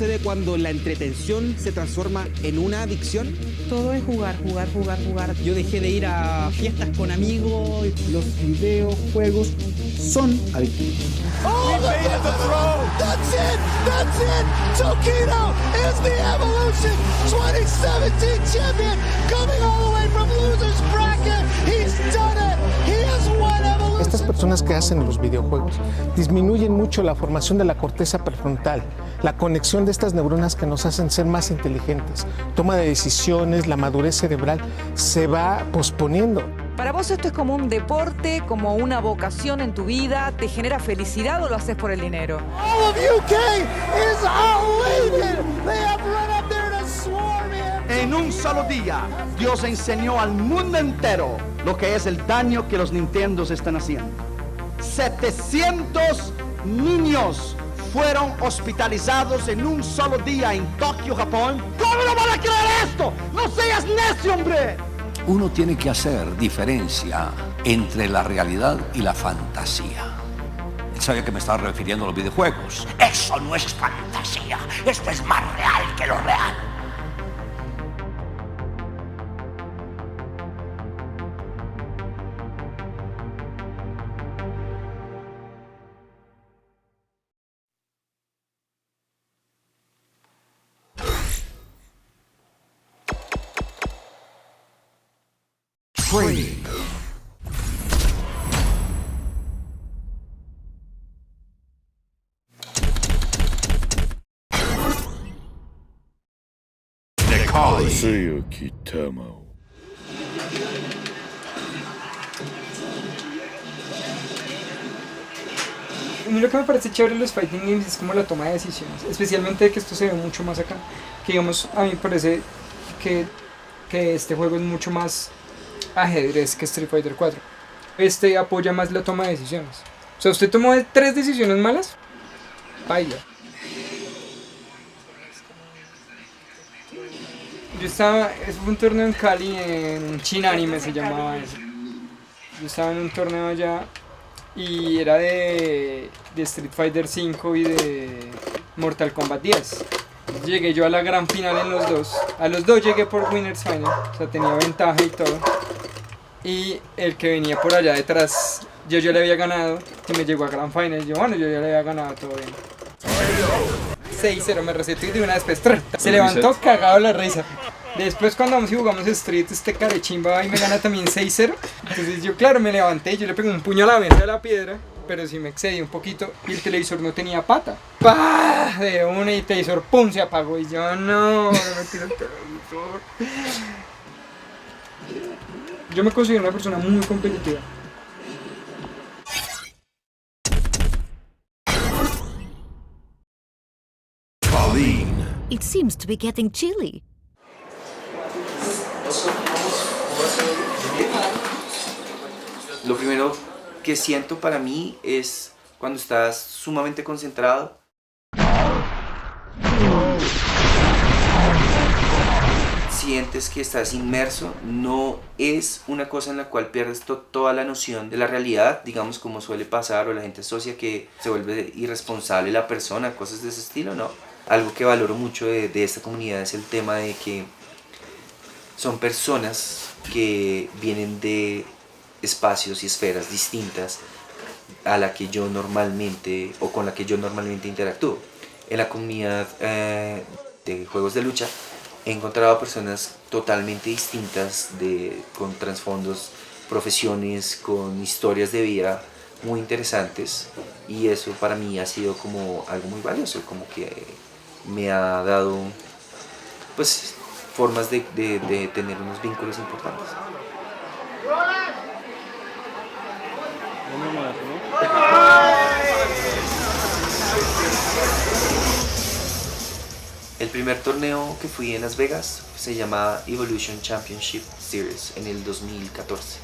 sucede cuando la entretención se transforma en una adicción? Todo es jugar. Yo dejé de ir a fiestas con amigos. Los videojuegos son adictivos. Oh, look at the throw! That's it! Tokido is the Evolution 2017 champion, coming all the way from loser's bracket. He's done it! He has won Evolution. Estas personas que hacen los videojuegos disminuyen mucho la formación de la corteza prefrontal, la conexión de estas neuronas que nos hacen ser más inteligentes, toma de decisiones, la madurez cerebral se va posponiendo. ¿Para vos esto es como un deporte, como una vocación en tu vida? ¿Te genera felicidad o lo haces por el dinero? All of UK is elated. They have run up there to swarm him. En un solo día, Dios enseñó al mundo entero lo que es el daño que los Nintendos están haciendo. 700 niños fueron hospitalizados en un solo día en Tokio, Japón. ¿Cómo no van a creer esto? ¡No seas necio, hombre! Uno tiene que hacer diferencia entre la realidad y la fantasía. Él sabía que me estaba refiriendo a los videojuegos. Eso no es fantasía, esto es más real que lo real. Training. Necali. A mí lo que me parece chévere en los fighting games es como la toma de decisiones, especialmente que esto se ve mucho más acá, que digamos, a mí me parece que este juego es mucho más ajedrez que Street Fighter 4. Este apoya más la toma de decisiones. O sea, usted tomó 3 decisiones malas, baila. Yo estaba, eso fue un torneo en Cali, en China Anime se llamaba eso. Yo estaba en un torneo allá y era de Street Fighter 5 y de Mortal Kombat 10. Llegué yo a la gran final en los dos. A los dos llegué por Winners Final, o sea, tenía ventaja y todo. Y el que venía por allá detrás, yo le había ganado y me llegó a Grand Final. Yo, bueno, yo ya le había ganado todo bien. 6-0, me reseté y de una vez pues, se levantó cagado la risa. Después cuando vamos y jugamos Street, este carechimba va y me gana también 6-0. Entonces yo, claro, me levanté y yo le pegué un puño a la mesa de la piedra, pero sí me excedí un poquito y el televisor no tenía pata. ¡Pah! De una y el televisor ¡pum! Se apagó y yo, no, me tiró el televisor. Yo me considero una persona muy competitiva. It seems to be getting chilly. Lo primero que siento para mí es cuando estás sumamente concentrado. Sientes que estás inmerso, no es una cosa en la cual pierdes toda la noción de la realidad, digamos como suele pasar o la gente asocia que se vuelve irresponsable la persona, cosas de ese estilo, no. Algo que valoro mucho de esta comunidad es el tema de que son personas que vienen de espacios y esferas distintas a la que yo normalmente o con la que yo normalmente interactúo. En la comunidad de juegos de lucha he encontrado personas totalmente distintas, con trasfondos, profesiones, con historias de vida muy interesantes, y eso para mí ha sido como algo muy valioso, como que me ha dado pues formas de tener unos vínculos importantes. El primer torneo que fui en Las Vegas se llamaba Evolution Championship Series en el 2014.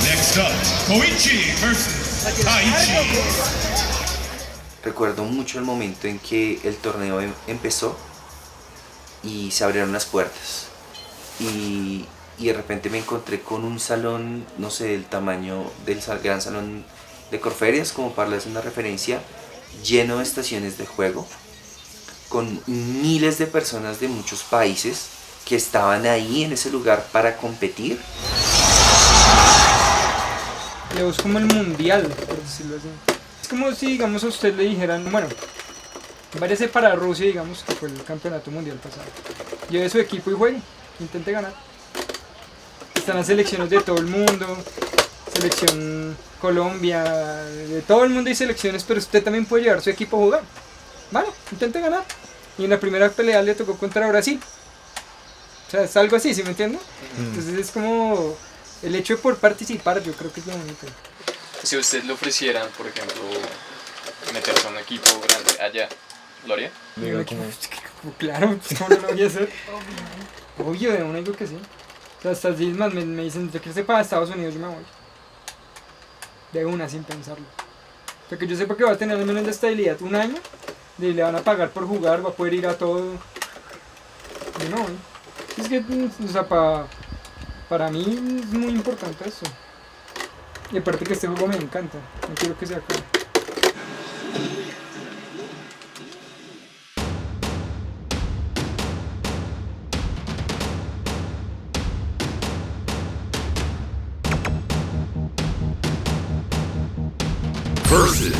Next up, Koichi versus Taichi. Recuerdo mucho el momento en que el torneo empezó y se abrieron las puertas y de repente me encontré con un salón, no sé, del tamaño del gran salón de Corferias, como para darles una referencia, lleno de estaciones de juego, con miles de personas de muchos países que estaban ahí en ese lugar para competir. Es como el mundial, por decirlo así. Es como si, digamos, a usted le dijeran, bueno, váyase para Rusia, digamos, que fue el campeonato mundial pasado. Lleve su equipo y juegue, intente ganar. Están las selecciones de todo el mundo, selección Colombia, de todo el mundo hay selecciones, pero usted también puede llevar su equipo a jugar. Vale, intente ganar. Y en la primera pelea le tocó contra Brasil. O sea, es algo así, ¿sí me entiende? Entonces es como el hecho de por participar, yo creo que es lo único. Si a usted le ofrecieran, por ejemplo, meterse a un equipo grande allá, ¿lo haría? Claro, ¿cómo no lo voy a hacer? Obvio, de una digo que sí. O sea, hasta así más me dicen, yo quiero ser para Estados Unidos, yo me voy. De una, sin pensarlo. Porque yo sepa que va a tener al menos de estabilidad un año, y le van a pagar por jugar, va a poder ir a todo. Yo no voy. Es que, o sea, para mí es muy importante eso. Y aparte que este juego me encanta, no quiero que se acabe. Versus.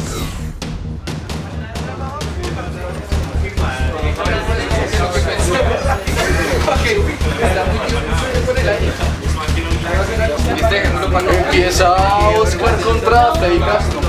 Empieza Oscar contra Freddy Castro.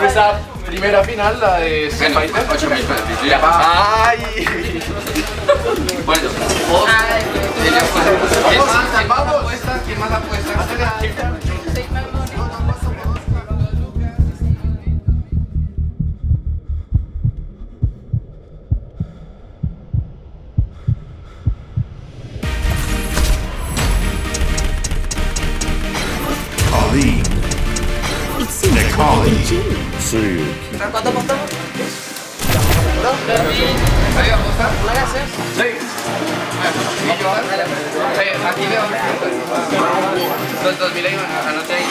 Esa primera final, la de Street Fighter. 8.000 pesos. ¡Ay! Bueno, ¿quién más apuesta? Ali. Necali. ¿Cuánto apostamos? ¿Ahí apostar? Sí. Aquí veo. Los 2.000 ahí, anote ahí.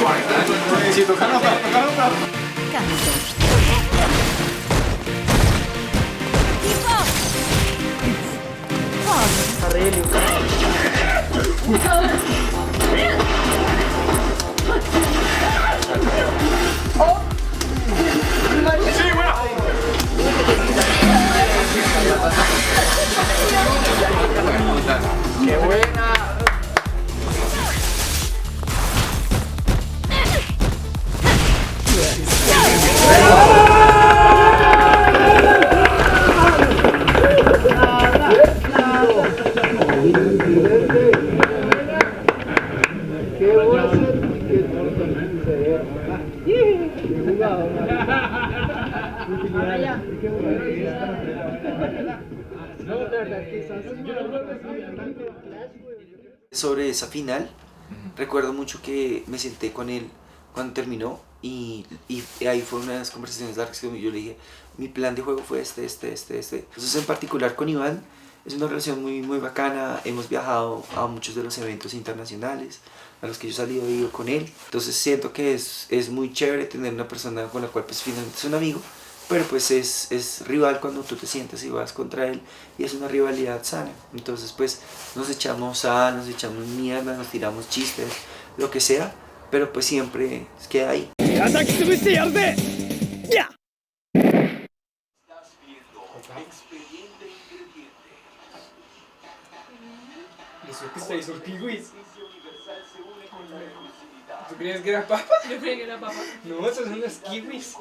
Sí, toca nota. ¡Qué buena! Sobre esa final, recuerdo mucho que me senté con él cuando terminó y ahí fue una de las conversaciones largas que yo le dije, mi plan de juego fue este. Entonces en particular con Iván es una relación muy, muy bacana, hemos viajado a muchos de los eventos internacionales a los que yo he salido y ido con él, entonces siento que es muy chévere tener una persona con la cual pues finalmente es un amigo, pero pues es rival cuando tú te sientas y vas contra él y es una rivalidad sana. Entonces pues nos echamos mierda, nos tiramos chistes, lo que sea, pero pues siempre queda ahí. Eso que estáis son kiwis. ¿Tú creías que era papa? Yo creí que era papa. No, esos son los kiwis.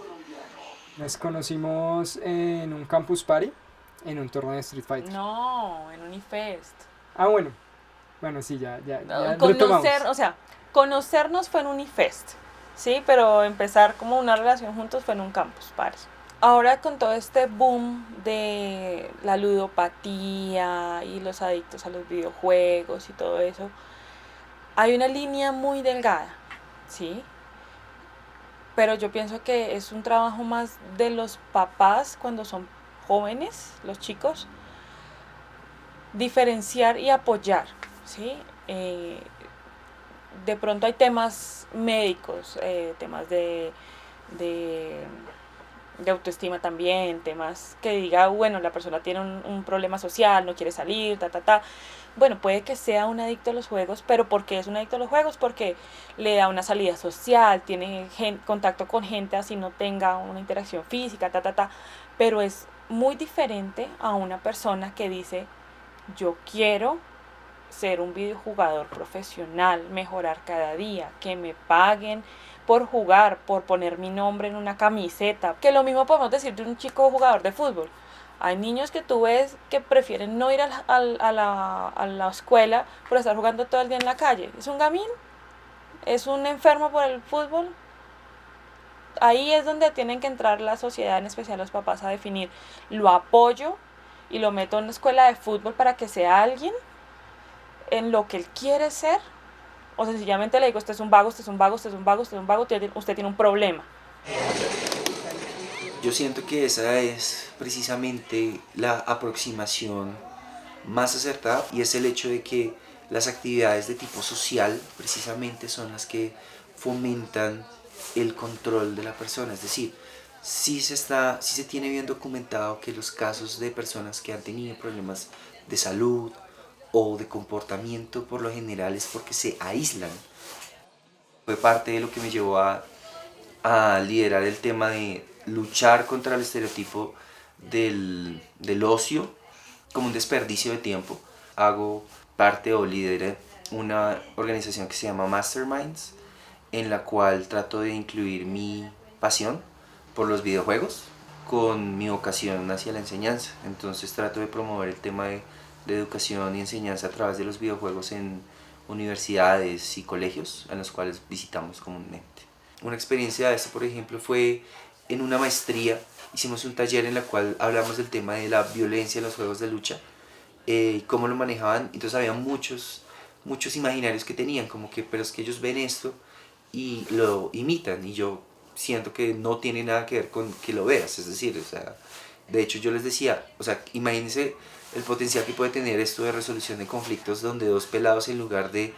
Nos conocimos en un campus party, en un torneo de Street Fighter. No, en Unifest. Ah, bueno. Bueno, sí, ya Conocer, retomamos. o sea, conocernos fue en Unifest, sí, pero empezar como una relación juntos fue en un campus party. Ahora con todo este boom de la ludopatía y los adictos a los videojuegos y todo eso, hay una línea muy delgada, ¿sí? Pero yo pienso que es un trabajo más de los papás cuando son jóvenes, los chicos, diferenciar y apoyar, ¿sí? De pronto hay temas médicos, temas de autoestima también, temas que diga, bueno, la persona tiene un problema social, no quiere salir, Bueno, puede que sea un adicto a los juegos, pero ¿por qué es un adicto a los juegos? Porque le da una salida social, tiene contacto con gente así no tenga una interacción física, pero es muy diferente a una persona que dice, yo quiero ser un videojugador profesional, mejorar cada día, que me paguen por jugar, por poner mi nombre en una camiseta, que lo mismo podemos decir de un chico jugador de fútbol. Hay niños que tú ves que prefieren no ir a la escuela por estar jugando todo el día en la calle. ¿Es un gamín? ¿Es un enfermo por el fútbol? Ahí es donde tienen que entrar la sociedad, en especial los papás, a definir, ¿lo apoyo y lo meto en una escuela de fútbol para que sea alguien en lo que él quiere ser? O sencillamente le digo, usted es un vago, usted es un vago, usted es un vago, usted es un vago, usted tiene un problema. Yo siento que esa es precisamente la aproximación más acertada, y es el hecho de que las actividades de tipo social precisamente son las que fomentan el control de la persona. Es decir, sí se tiene bien documentado que los casos de personas que han tenido problemas de salud o de comportamiento por lo general es porque se aíslan. Fue parte de lo que me llevó a liderar el tema de luchar contra el estereotipo del ocio como un desperdicio de tiempo. Hago parte o lideré una organización que se llama Masterminds, en la cual trato de incluir mi pasión por los videojuegos con mi vocación hacia la enseñanza. Entonces trato de promover el tema de educación y enseñanza a través de los videojuegos en universidades y colegios en los cuales visitamos comúnmente. Una experiencia de esto, por ejemplo, fue en una maestría. Hicimos un taller en el cual hablamos del tema de la violencia en los juegos de lucha, cómo lo manejaban. Entonces había muchos imaginarios que tenían, como que, pero es que ellos ven esto y lo imitan, y yo siento que no tiene nada que ver con que lo veas. Es decir, o sea, de hecho yo les decía, o sea, imagínense el potencial que puede tener esto de resolución de conflictos, donde dos pelados, en lugar de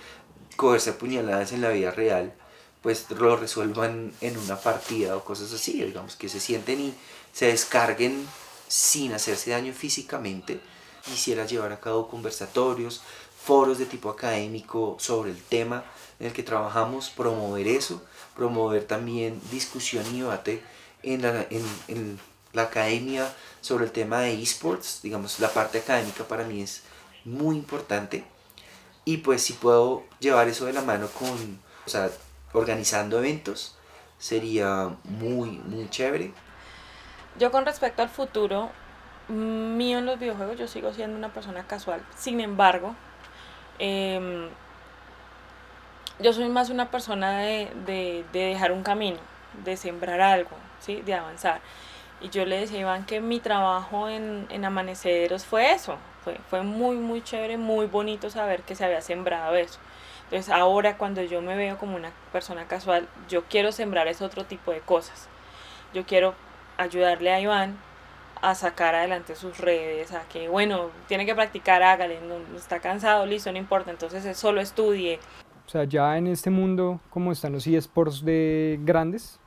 cogerse a puñaladas en la vida real, pues lo resuelvan en una partida o cosas así, digamos, que se sienten y se descarguen sin hacerse daño físicamente. Quisiera llevar a cabo conversatorios, foros de tipo académico sobre el tema en el que trabajamos, promover eso, promover también discusión y debate en la academia sobre el tema de esports. Digamos, la parte académica para mí es muy importante, y pues si puedo llevar eso de la mano con, o sea, organizando eventos, sería muy chévere. Yo, con respecto al futuro mío en los videojuegos, yo sigo siendo una persona casual. Sin embargo, yo soy más una persona de dejar un camino, de sembrar algo, ¿sí? De avanzar. Y yo le decía a Iván que mi trabajo en Amaneceros fue eso. Fue muy chévere, muy bonito saber que se había sembrado eso. Entonces ahora, cuando yo me veo como una persona casual, yo quiero sembrar ese otro tipo de cosas. Yo quiero ayudarle a Iván a sacar adelante sus redes, a que, bueno, tiene que practicar, hágale, no está cansado, listo, no importa, entonces solo estudie. O sea, ya en este mundo, como están los eSports de grandes,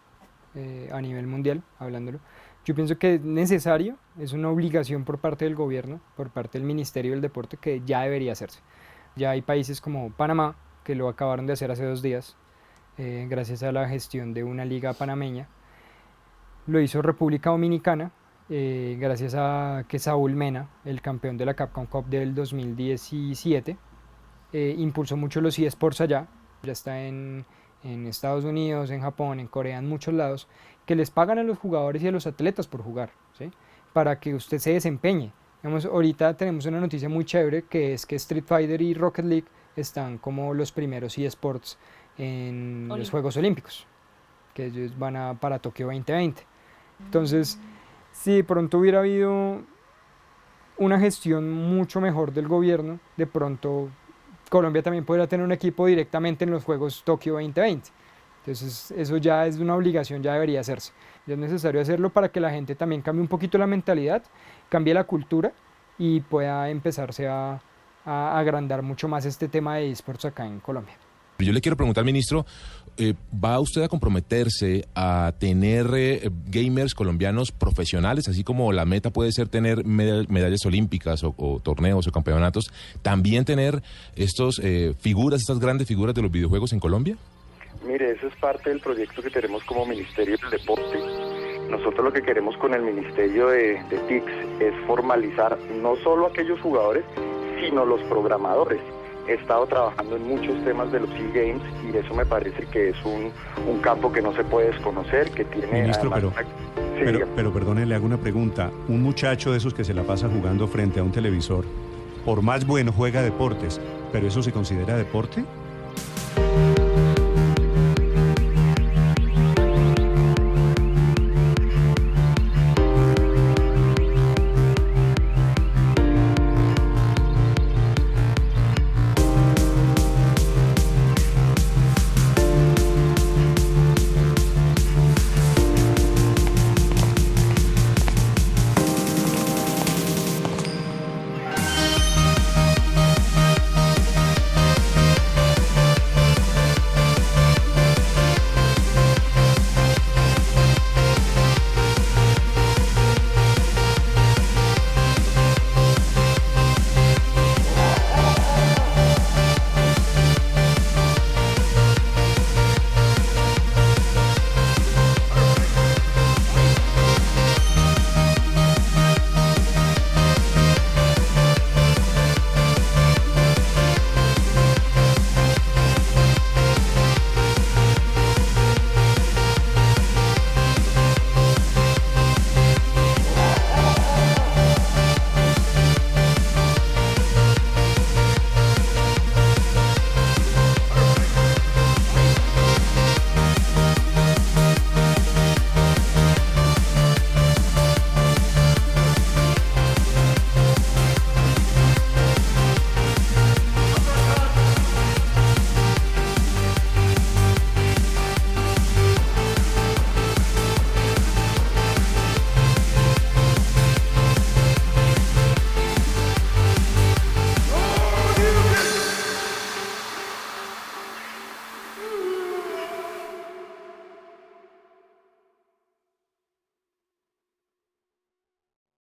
a nivel mundial, hablándolo, yo pienso que es necesario, es una obligación por parte del gobierno, por parte del Ministerio del Deporte, que ya debería hacerse. Ya hay países como Panamá, que lo acabaron de hacer hace 2 días, gracias a la gestión de una liga panameña. Lo hizo República Dominicana, gracias a que Saúl Mena, el campeón de la Capcom Cup del 2017, impulsó mucho los eSports allá. Ya está en Estados Unidos, en Japón, en Corea, en muchos lados, que les pagan a los jugadores y a los atletas por jugar, ¿sí? Para que usted se desempeñe. Digamos, ahorita tenemos una noticia muy chévere, que es que Street Fighter y Rocket League están como los primeros eSports en los Juegos Olímpicos, que ellos van para Tokio 2020. Entonces, si de pronto hubiera habido una gestión mucho mejor del gobierno, de pronto Colombia también podría tener un equipo directamente en los Juegos Tokio 2020. Entonces eso ya es una obligación, ya debería hacerse. Ya es necesario hacerlo para que la gente también cambie un poquito la mentalidad, cambie la cultura y pueda empezarse a agrandar mucho más este tema de eSports acá en Colombia. Yo le quiero preguntar, ministro, ¿va usted a comprometerse a tener gamers colombianos profesionales, así como la meta puede ser tener medallas olímpicas o torneos o campeonatos, también tener estas grandes figuras de los videojuegos en Colombia? Mire, eso es parte del proyecto que tenemos como Ministerio del Deporte. Nosotros lo que queremos con el Ministerio de TICS es formalizar no solo aquellos jugadores, sino los programadores. He estado trabajando en muchos temas de los eGames y eso me parece que es un campo que no se puede desconocer, que tiene... Ministro, pero perdone, le hago una pregunta. Un muchacho de esos que se la pasa jugando frente a un televisor, por más bueno juega deportes, ¿pero eso se considera deporte?